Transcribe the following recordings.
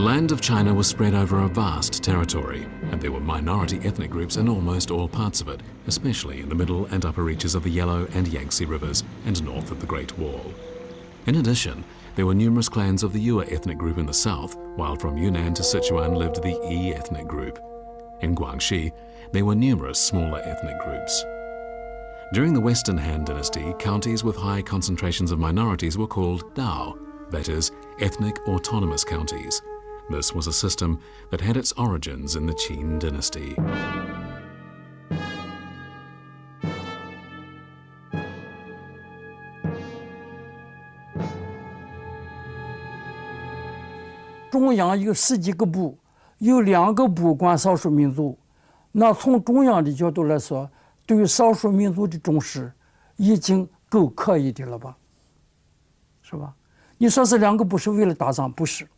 The land of China was spread over a vast territory, and there were minority ethnic groups in almost all parts of it, especially in the middle and upper reaches of the Yellow and Yangtze rivers and north of the Great Wall. In addition, there were numerous clans of the Yue ethnic group in the south, while from Yunnan to Sichuan lived the Yi ethnic group. In Guangxi, there were numerous smaller ethnic groups. During the Western Han Dynasty, counties with high concentrations of minorities were called Dao, that is, ethnic autonomous counties. This was a system that had its origins in the Qin dynasty. 中央有10几个部，有2个部管少数民族。那从中央的角度来说，对于少数民族的重视已经够可以的了吧？是吧？你说是2个部是为了打仗，不是，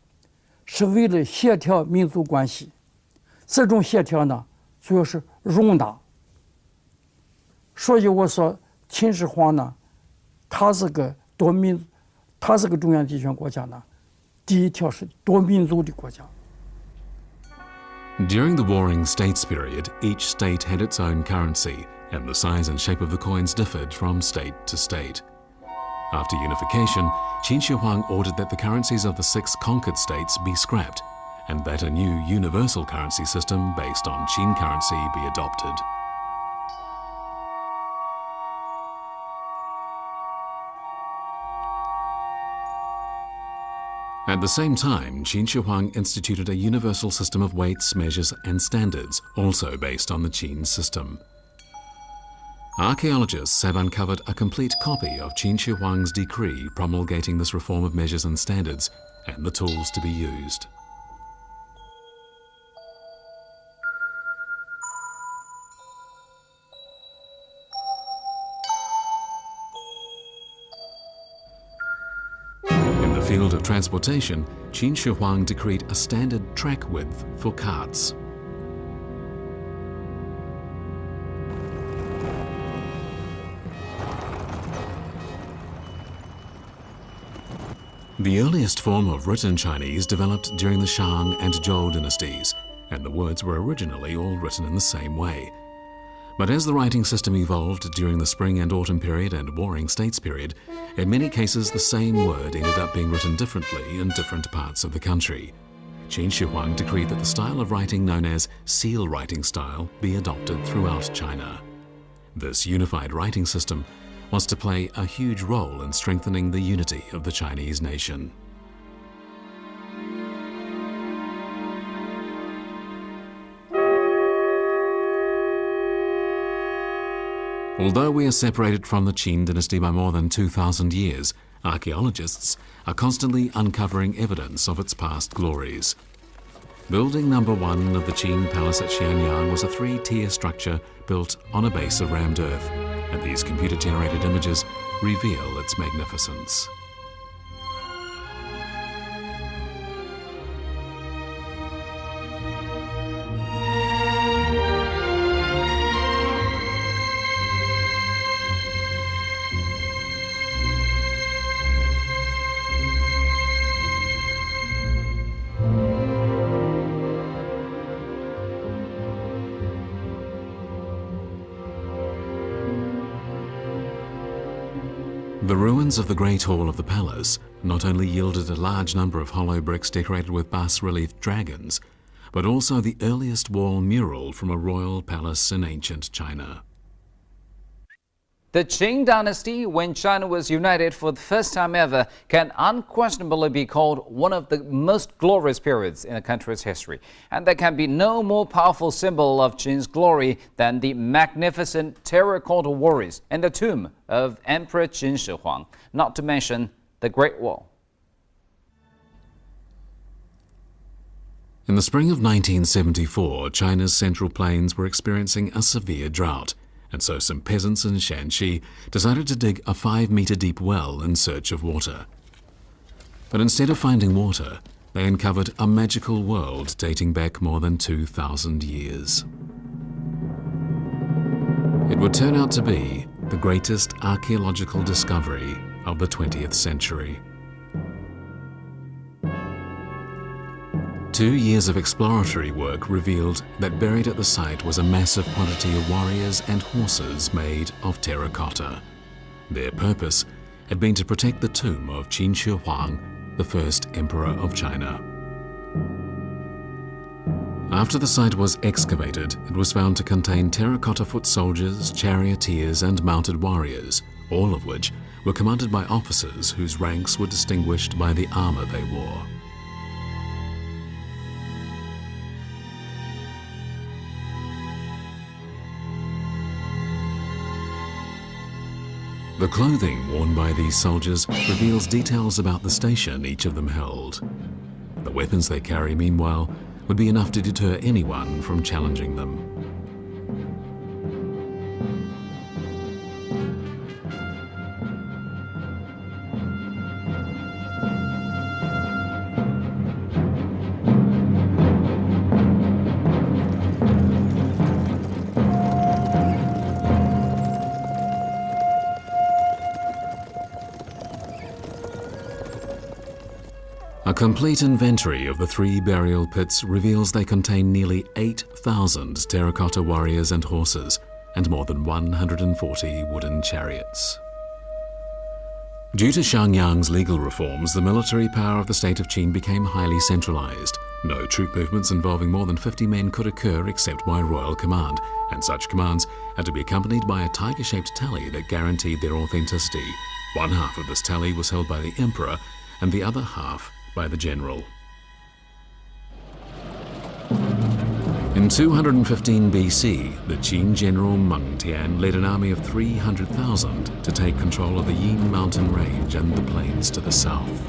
是为了协调民族关系。这种协调呢，主要是容纳。所以我说秦始皇呢，他是个多民，他是个中央集权国家呢。 第一条是多民族的国家。 During the Warring States period, each state had its own currency, and the size and shape of the coins differed from state to state. After unification, Qin Shi Huang ordered that the currencies of the 6 conquered states be scrapped, and that a new universal currency system based on Qin currency be adopted. At the same time, Qin Shi Huang instituted a universal system of weights, measures and standards, also based on the Qin system. Archaeologists have uncovered a complete copy of Qin Shi Huang's decree promulgating this reform of measures and standards, and the tools to be used. In the field of transportation, Qin Shi Huang decreed a standard track width for carts. The earliest form of written Chinese developed during the Shang and Zhou dynasties, and the words were originally all written in the same way. But as the writing system evolved during the Spring and Autumn period and Warring States period, in many cases the same word ended up being written differently in different parts of the country. Qin Shi Huang decreed that the style of writing known as seal writing style be adopted throughout China. This unified writing system was to play a huge role in strengthening the unity of the Chinese nation. Although we are separated from the Qin dynasty by more than 2,000 years, archaeologists are constantly uncovering evidence of its past glories. Building number 1 of the Qin Palace at Xianyang was a 3-tier structure built on a base of rammed earth, and these computer-generated images reveal its magnificence. The ruins of the Great Hall of the Palace not only yielded a large number of hollow bricks decorated with bas-relief dragons, but also the earliest wall mural from a royal palace in ancient China. The Qing dynasty, when China was united for the first time ever, can unquestionably be called one of the most glorious periods in the country's history. And there can be no more powerful symbol of Qing's glory than the magnificent terracotta warriors and the tomb of Emperor Qin Shi Huang, not to mention the Great Wall. In the spring of 1974, China's central plains were experiencing a severe drought, and so some peasants in Shanxi decided to dig a 5-meter deep well in search of water. But instead of finding water, they uncovered a magical world dating back more than 2,000 years. It would turn out to be the greatest archaeological discovery of the 20th century. 2 years of exploratory work revealed that buried at the site was a massive quantity of warriors and horses made of terracotta. Their purpose had been to protect the tomb of Qin Shi Huang, the first emperor of China. After the site was excavated, it was found to contain terracotta foot soldiers, charioteers and mounted warriors, all of which were commanded by officers whose ranks were distinguished by the armor they wore. The clothing worn by these soldiers reveals details about the station each of them held. The weapons they carry, meanwhile, would be enough to deter anyone from challenging them. A complete inventory of the 3 burial pits reveals they contain nearly 8,000 terracotta warriors and horses, and more than 140 wooden chariots. Due to Xiangyang's legal reforms, the military power of the state of Qin became highly centralized. No troop movements involving more than 50 men could occur except by royal command, and such commands had to be accompanied by a tiger-shaped tally that guaranteed their authenticity. One half of this tally was held by the emperor, and the other half by the general. In 215 BC, the Qin general Meng Tian led an army of 300,000 to take control of the Yin mountain range and the plains to the south.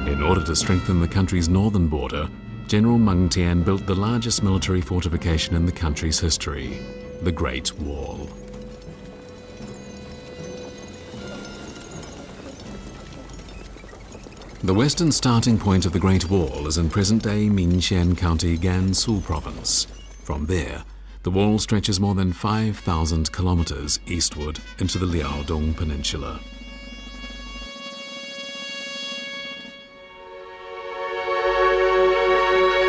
In order to strengthen the country's northern border, General Meng Tian built the largest military fortification in the country's history, the Great Wall. The western starting point of the Great Wall is in present-day Minxian County, Gansu Province. From there, the wall stretches more than 5,000 kilometers eastward into the Liaodong Peninsula.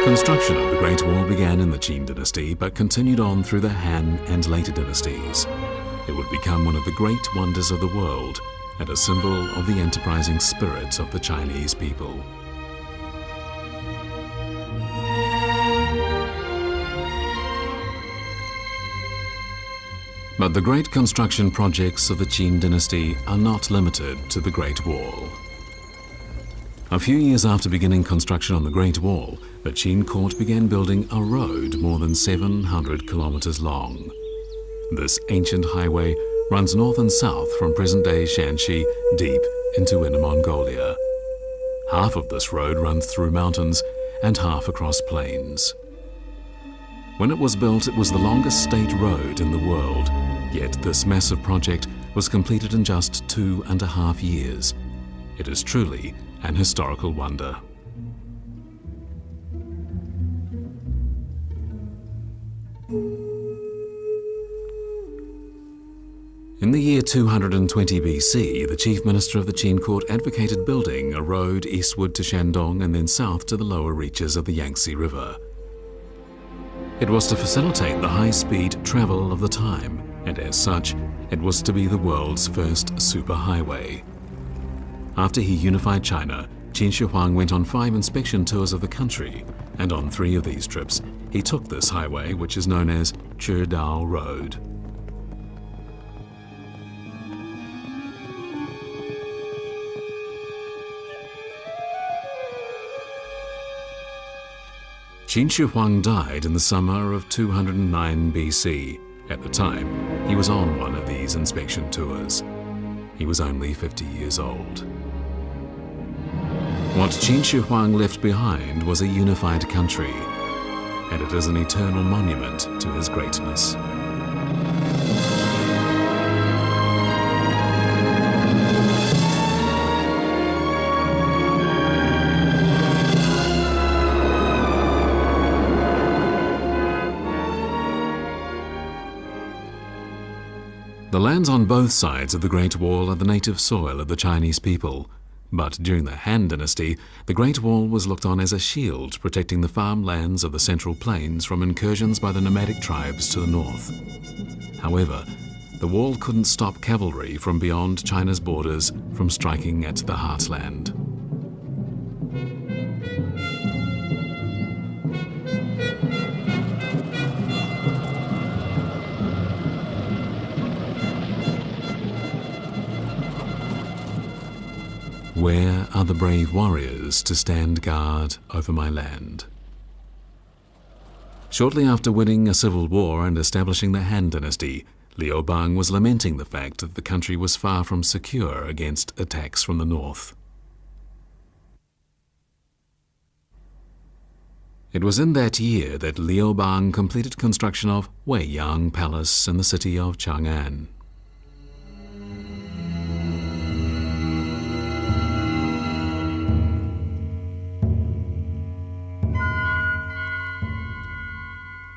Construction of the Great Wall began in the Qin dynasty but continued on through the Han and later dynasties. It would become one of the great wonders of the world and a symbol of the enterprising spirit of the Chinese people. But the great construction projects of the Qin dynasty are not limited to the Great Wall. A few years after beginning construction on the Great Wall, the Qin court began building a road more than 700 kilometers long. This ancient highway runs north and south from present-day Shanxi deep into Inner Mongolia. Half of this road runs through mountains and half across plains. When it was built, it was the longest state road in the world, yet this massive project was completed in just 2.5 years. It is truly an historical wonder. In the year 220 BC, the chief minister of the Qin court advocated building a road eastward to Shandong and then south to the lower reaches of the Yangtze River. It was to facilitate the high-speed travel of the time, and as such, it was to be the world's first superhighway. After he unified China, Qin Shi Huang went on 5 inspection tours of the country, and on 3 of these trips, he took this highway, which is known as Chidao Road. Qin Shi Huang died in the summer of 209 BC. At the time, he was on one of these inspection tours. He was only 50 years old. What Qin Shi Huang left behind was a unified country, and it is an eternal monument to his greatness. The lands on both sides of the Great Wall are the native soil of the Chinese people. But during the Han Dynasty, the Great Wall was looked on as a shield protecting the farmlands of the Central Plains from incursions by the nomadic tribes to the north. However, the wall couldn't stop cavalry from beyond China's borders from striking at the heartland. Where are the brave warriors to stand guard over my land? Shortly after winning a civil war and establishing the Han Dynasty, Liu Bang was lamenting the fact that the country was far from secure against attacks from the north. It was in that year that Liu Bang completed construction of Weiyang Palace in the city of Chang'an.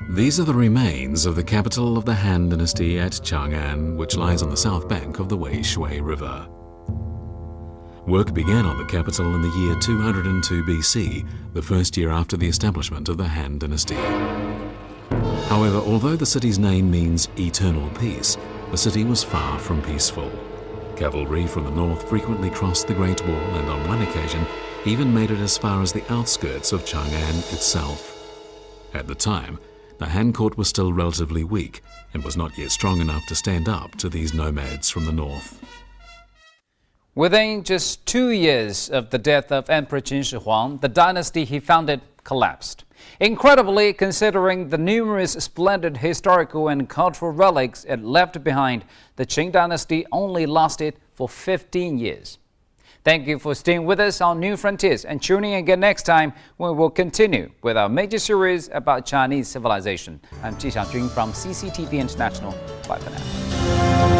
These are the remains of the capital of the Han Dynasty at Chang'an, which lies on the south bank of the Weishui River. Work began on the capital in the year 202 BC, the first year after the establishment of the Han Dynasty. However, although the city's name means eternal peace, the city was far from peaceful. Cavalry from the north frequently crossed the Great Wall and on one occasion even made it as far as the outskirts of Chang'an itself. At the time, the Han court was still relatively weak and was not yet strong enough to stand up to these nomads from the north. Within just 2 years of the death of Emperor Qin Shi Huang, the dynasty he founded collapsed. Incredibly, considering the numerous splendid historical and cultural relics it left behind, the Qing dynasty only lasted for 15 years. Thank you for staying with us on New Frontiers and tuning in again next time when we'll continue with our major series about Chinese civilization. I'm Ji Xiangjun from CCTV International. Bye for now.